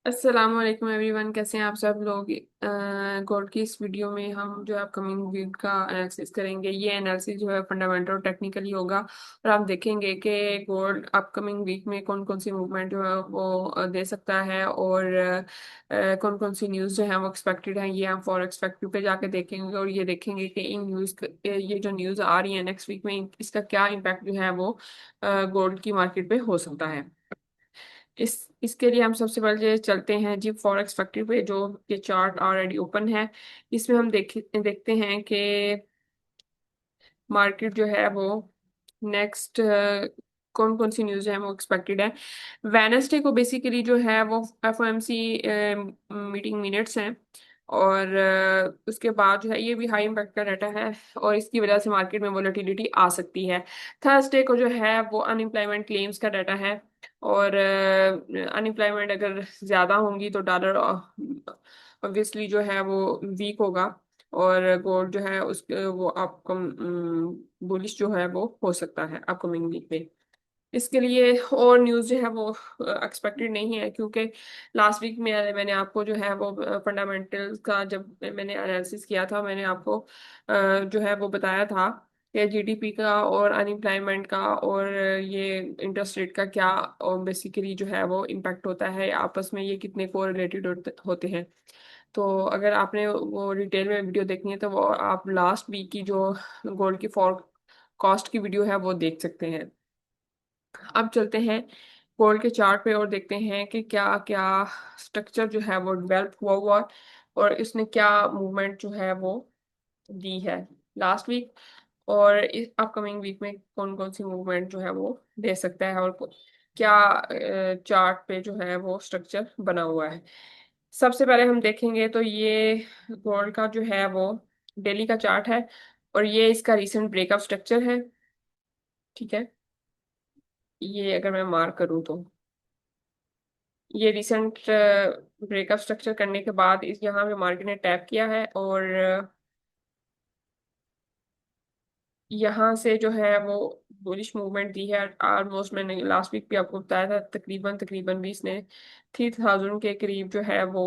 अस्सलाम वालेकुम एवरीवन, कैसे हैं आप सब लोग। गोल्ड की इस वीडियो में हम जो है अपकमिंग वीक का एनालिसिस करेंगे। ये एनालिसिस जो है फंडामेंटल और टेक्निकली होगा और आप देखेंगे कि गोल्ड अपकमिंग वीक में कौन कौन सी मूवमेंट जो है वो दे सकता है और कौन कौन सी न्यूज़ जो है वो एक्सपेक्टेड है। ये हम फॉरेक्स फैक्ट्री पे जाके देखेंगे और ये देखेंगे कि इन न्यूज़ ये जो न्यूज़ आ रही है नेक्स्ट वीक में इसका क्या इम्पैक्ट जो है वो गोल्ड की मार्केट पे हो सकता है। इसके लिए हम सबसे पहले चलते हैं जी फॉरेक्स फैक्ट्री पे, जो ये चार्ट ऑलरेडी ओपन है। इसमें हम देखते हैं कि मार्केट जो है वो नेक्स्ट कौन कौन सी न्यूज़ है वो एक्सपेक्टेड है। वेनसडे को बेसिकली जो है वो एफओएमसी मीटिंग मिनट्स हैं और उसके बाद जो है ये भी हाई इम्पैक्ट का डाटा है और इसकी वजह से मार्केट में वोलेटिलिटी आ सकती है। थर्सडे को जो है वो अनएम्प्लॉयमेंट क्लेम्स का डाटा है और अनएम्प्लॉयमेंट अगर ज़्यादा होंगी तो डॉलर ऑब्वियसली जो है वो वीक होगा और गोल्ड जो है उस वो आपको बुलिश जो है वो हो सकता है अपकमिंग वीक में। इसके लिए और न्यूज़ जो है वो एक्सपेक्टेड नहीं है, क्योंकि लास्ट वीक में मैंने आपको जो है वो फंडामेंटल्स का जब मैंने एनालिसिस किया था, मैंने आपको जो है वो बताया था कि जीडीपी का और अनएम्प्लॉयमेंट का और ये इंटरेस्ट रेट का क्या और बेसिकली जो है वो इम्पैक्ट होता है, आपस में ये कितने को रिलेटेड होते हैं। तो अगर आपने वो डिटेल में वीडियो देखनी है तो वो आप लास्ट वीक की जो गोल्ड की फॉर कॉस्ट की वीडियो है वो देख सकते हैं। अब चलते हैं गोल्ड के चार्ट पे और देखते हैं कि क्या क्या स्ट्रक्चर जो है वो डेवलप हुआ और इसने क्या मूवमेंट जो है वो दी है लास्ट वीक और इस अपकमिंग वीक में कौन कौन सी मूवमेंट जो है वो दे सकता है और क्या चार्ट पे जो है वो स्ट्रक्चर बना हुआ है। सबसे पहले हम देखेंगे तो ये गोल्ड का जो है वो डेली का चार्ट है और ये इसका रीसेंट ब्रेकअप स्ट्रक्चर है। ठीक है, ये अगर मैं मार्क करूँ तो ये रिसेंट ब्रेकअप स्ट्रक्चर करने के बाद इस यहाँ पे मार्केट ने टैप किया है और यहाँ से जो है वो बुलिश मूवमेंट दी है। ऑलमोस्ट मैंने लास्ट वीक भी आपको बताया था, तकरीबन तकरीबन भी इसने 3000 के करीब जो है वो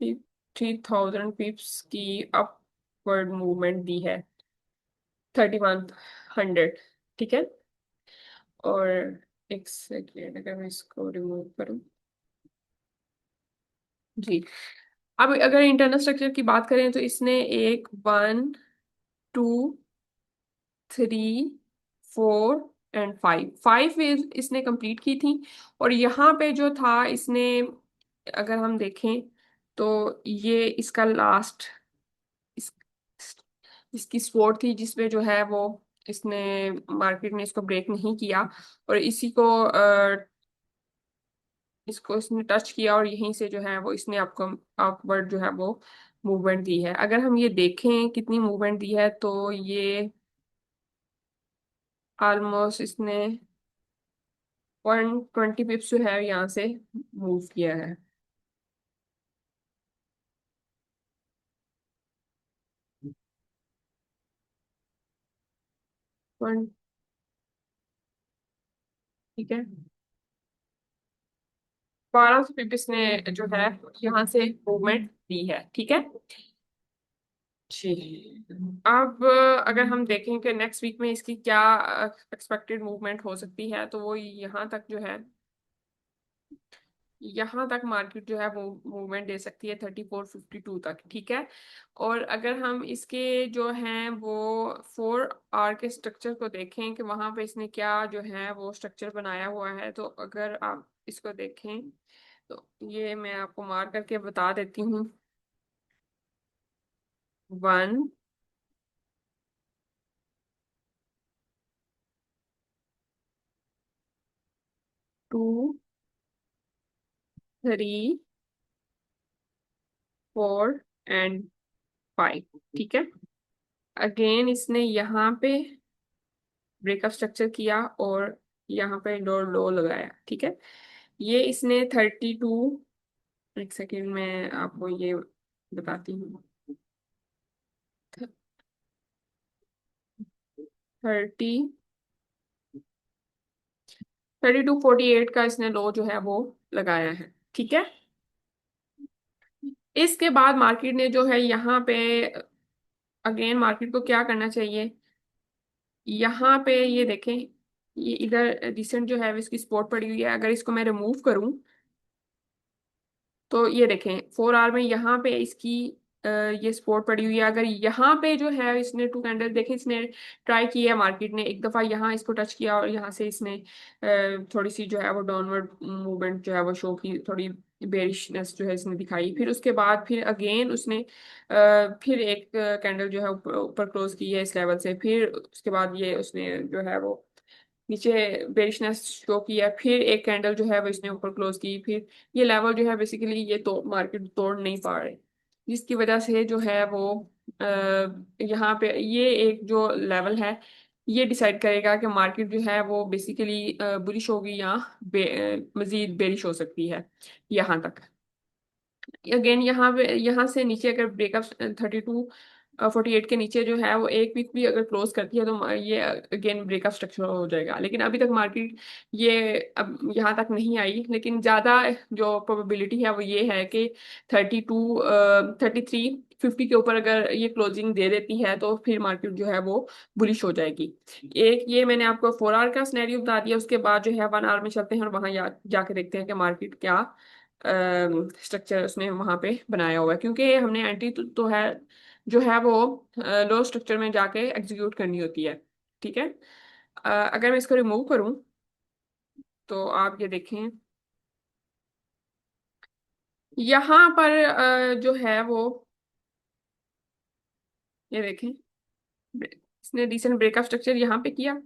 3000 पिप्स की अपवर्ड मूवमेंट दी है, 3100। ठीक है, और एक सेकेंड अगर मैं इसको रिमूव करूँ जी। अब अगर इंटरनल स्ट्रक्चर की बात करें तो इसने एक 1 2 3 4 एंड 5 वेव इसने कंप्लीट की थी और यहाँ पे जो था इसने, अगर हम देखें तो ये इसका लास्ट इस, इसकी सपोर्ट थी जिसमें जो है वो इसने मार्केट ने इसको ब्रेक नहीं किया और इसी को इसको इसने टच किया और यहीं से जो है वो इसने आपको अपवर्ड जो है वो मूवमेंट दी है। अगर हम ये देखें कितनी मूवमेंट दी है तो ये ऑलमोस्ट इसने 120 पिप्स जो है यहाँ से मूव किया है। वन, ठीक है, 1200 पिप्स ने जो है यहाँ से मूवमेंट दी है। ठीक है जी। अब अगर हम देखें कि नेक्स्ट वीक में इसकी क्या एक्सपेक्टेड मूवमेंट हो सकती है तो वो यहाँ तक जो है, यहाँ तक मार्केट जो है वो मूवमेंट दे सकती है 3452 तक। ठीक है, और अगर हम इसके जो हैं वो 4 आर के स्ट्रक्चर को देखें कि वहां पे इसने क्या जो है वो स्ट्रक्चर बनाया हुआ है, तो अगर आप इसको देखें तो ये मैं आपको मार्क करके बता देती हूँ। 1 2 3 4 एंड 5। ठीक है, अगेन इसने यहाँ पे ब्रेकअप स्ट्रक्चर किया और यहाँ पे लो लो लगाया। ठीक है, ये इसने 32, एक सेकेंड में आपको ये बताती हूँ। 3248 का इसने लो जो है वो लगाया है। ठीक है। इसके बाद मार्केट ने जो है यहाँ पे, अगेन मार्केट को क्या करना चाहिए, यहाँ पे ये देखें, ये इधर रिसेंट जो है इसकी सपोर्ट पड़ी हुई है, अगर इसको मैं रिमूव करूं तो ये देखें 4 आवर में यहाँ पे इसकी ये सपोर्ट पड़ी हुई है। अगर यहाँ पे जो है इसने टू कैंडल देखें, इसने ट्राई किया है, मार्केट ने एक दफा यहाँ इसको टच किया और यहाँ से इसने थोड़ी सी जो है वो डाउनवर्ड मूवमेंट जो है वो शो की, थोड़ी बेरिशनेस जो है इसने दिखाई। फिर उसके बाद फिर अगेन उसने फिर एक कैंडल जो है ऊपर ऊपर क्लोज की है इस लेवल से, फिर उसके बाद ये उसने जो है वो नीचे बेरिशनेस शो किया, फिर एक कैंडल जो है वो इसने ऊपर क्लोज की, फिर ये लेवल जो है बेसिकली ये तो मार्केट तोड़ नहीं पा रहे, जिसकी वजह से जो है वो आ, यहाँ पे ये एक जो लेवल है ये डिसाइड करेगा कि मार्केट जो है वो बेसिकली बुलिश होगी या मजीद बेरिश हो सकती है यहाँ तक। अगेन यहाँ पे यहाँ से नीचे अगर ब्रेकअप 32 48 के नीचे जो है वो एक वीक भी अगर क्लोज करती है तो ये अगेन ब्रेकअप स्ट्रक्चर हो जाएगा। लेकिन अभी तक मार्केट ये अब यहाँ तक नहीं आई, लेकिन ज़्यादा जो प्रोबेबिलिटी है वो ये है कि 33 50 के ऊपर अगर ये क्लोजिंग दे देती है तो फिर मार्केट जो है वो बुलिश हो जाएगी। एक ये मैंने आपको 4 आवर का सिनेरियो बता दिया, उसके बाद जो है 1 आवर में चलते हैं और वहां जाके देखते हैं कि मार्केट क्या स्ट्रक्चर उसने वहां पे बनाया हुआ है, क्योंकि हमने एंट्री तो है जो है वो लो स्ट्रक्चर में जाके एग्जीक्यूट करनी होती है। ठीक है। अगर मैं इसको रिमूव करूं तो आप ये देखें, यहाँ पर जो है वो ये देखें, इसने डिसेंट ब्रेकअप स्ट्रक्चर यहाँ पे किया,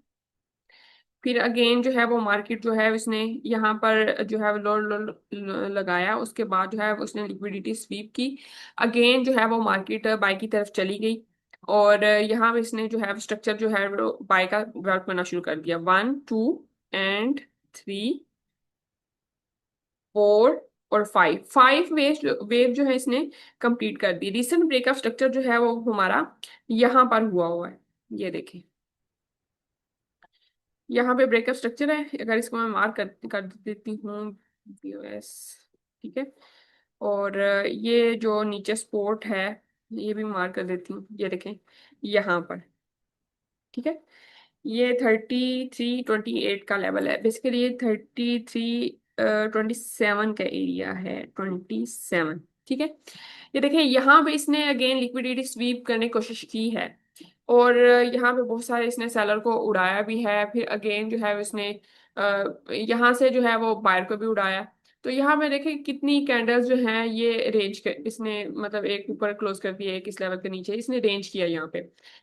फिर अगेन जो है वो मार्केट जो है उसने यहाँ पर जो है लो लो लगाया, उसके बाद जो है उसने लिक्विडिटी स्वीप की, अगेन जो है वो मार्केट बाय की तरफ चली गई और यहाँ पे इसने जो है स्ट्रक्चर जो है वो बाय का डेवलप करना शुरू कर दिया। 1 2 एंड 3 4 और 5 वेव जो है इसने कंप्लीट कर दी। रिसेंट ब्रेकअप स्ट्रक्चर जो है वो हमारा यहाँ पर हुआ हुआ है, ये देखें यहाँ पे ब्रेकअप स्ट्रक्चर है, अगर इसको मैं मार्क कर देती हूँ यूएस। ठीक है। और ये जो नीचे स्पोर्ट है ये भी मार्क कर देती हूँ, ये देखें यहाँ पर। ठीक है। ये 33 28 का लेवल है, बेसिकली ये 33 27 का एरिया है, 27। ठीक है। ये देखें यहाँ पे इसने अगेन लिक्विडिटी स्वीप करने की कोशिश की है और यहाँ पे बहुत सारे इसने सेलर को उड़ाया भी है, फिर अगेन जो है इसने यहाँ से जो है वो बायर को भी उड़ाया। तो यहाँ पे देखें कितनी कैंडल्स जो हैं ये रेंज कर, इसने मतलब एक ऊपर क्लोज कर दिया, एक इस लेवल के नीचे इसने रेंज किया यहाँ पे,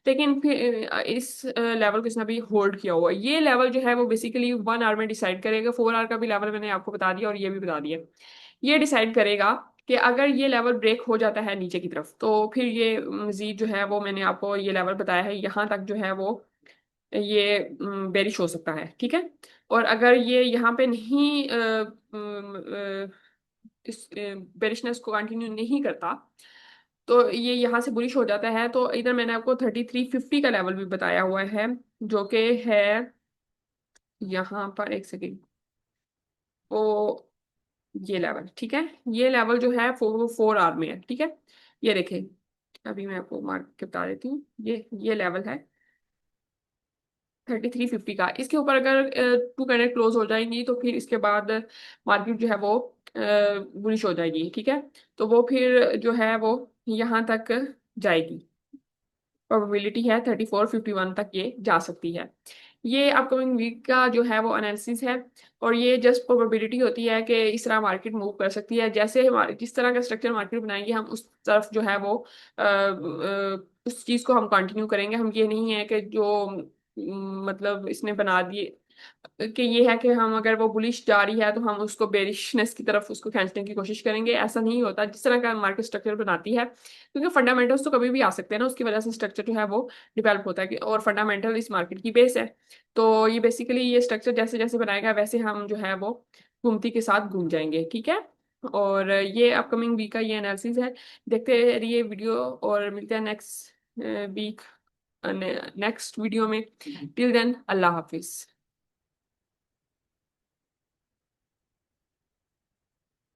लेकिन फिर इस लेवल को इसने अभी होल्ड किया हुआ है। ये लेवल जो है वो बेसिकली 1 आवर में डिसाइड करेगा, 4 आवर का भी लेवल मैंने आपको बता दिया और ये भी बता दिया। ये डिसाइड करेगा कि अगर ये लेवल ब्रेक हो जाता है नीचे की तरफ तो फिर ये मजीद जो है वो मैंने आपको ये लेवल बताया है यहाँ तक जो है वो ये बेरिश हो सकता है। ठीक है। और अगर ये यहाँ पे नहीं इस बेरिशनेस को कंटिन्यू नहीं करता तो ये यहाँ से बुलिश हो जाता है। तो इधर मैंने आपको 33 50 का लेवल भी बताया हुआ है जो कि है यहाँ पर, एक सेकेंड, ओ ये लेवल। ठीक है। ये लेवल जो है 4 आवर में है। ठीक है। ये देखें, अभी मैं आपको मार्क के बता देती हूँ, ये लेवल है 33 50 का। इसके ऊपर अगर टू कैंडल क्लोज हो जाएंगी तो फिर इसके बाद मार्केट जो है वो बुलिश हो जाएगी। ठीक है। तो वो फिर जो है वो यहाँ तक जाएगी, प्रोबेबिलिटी है 34 51 तक ये जा सकती है। ये अपकमिंग वीक का जो है वो एनालिसिस है और ये जस्ट प्रोबेबिलिटी होती है कि इस तरह मार्केट मूव कर सकती है। जैसे जिस तरह का स्ट्रक्चर मार्केट बनाएंगे हम उस तरफ जो है वो उस चीज को हम कंटिन्यू करेंगे। हम ये नहीं है कि जो मतलब इसने बना दिए कि ये है कि हम अगर वो बुलिश जा रही है तो हम उसको बेरिशनेस की तरफ उसको खींचने की कोशिश करेंगे, ऐसा नहीं होता जिस तरह का मार्केट स्ट्रक्चर बनाती है, क्योंकि फंडामेंटल्स तो कभी भी आ सकते हैं ना, उसकी वजह से स्ट्रक्चर जो है वो डेवलप होता है और फंडामेंटल इस मार्केट की बेस है। तो ये बेसिकली ये स्ट्रक्चर जैसे जैसे बनाएगा वैसे हम जो है वो घूमती के साथ घूम जाएंगे। ठीक है। और ये अपकमिंग वीक का ये एनालिसिस है। देखते रहिए वीडियो और मिलते हैं नेक्स्ट वीक नेक्स्ट वीडियो में। टिल देन अल्लाह हाफिज।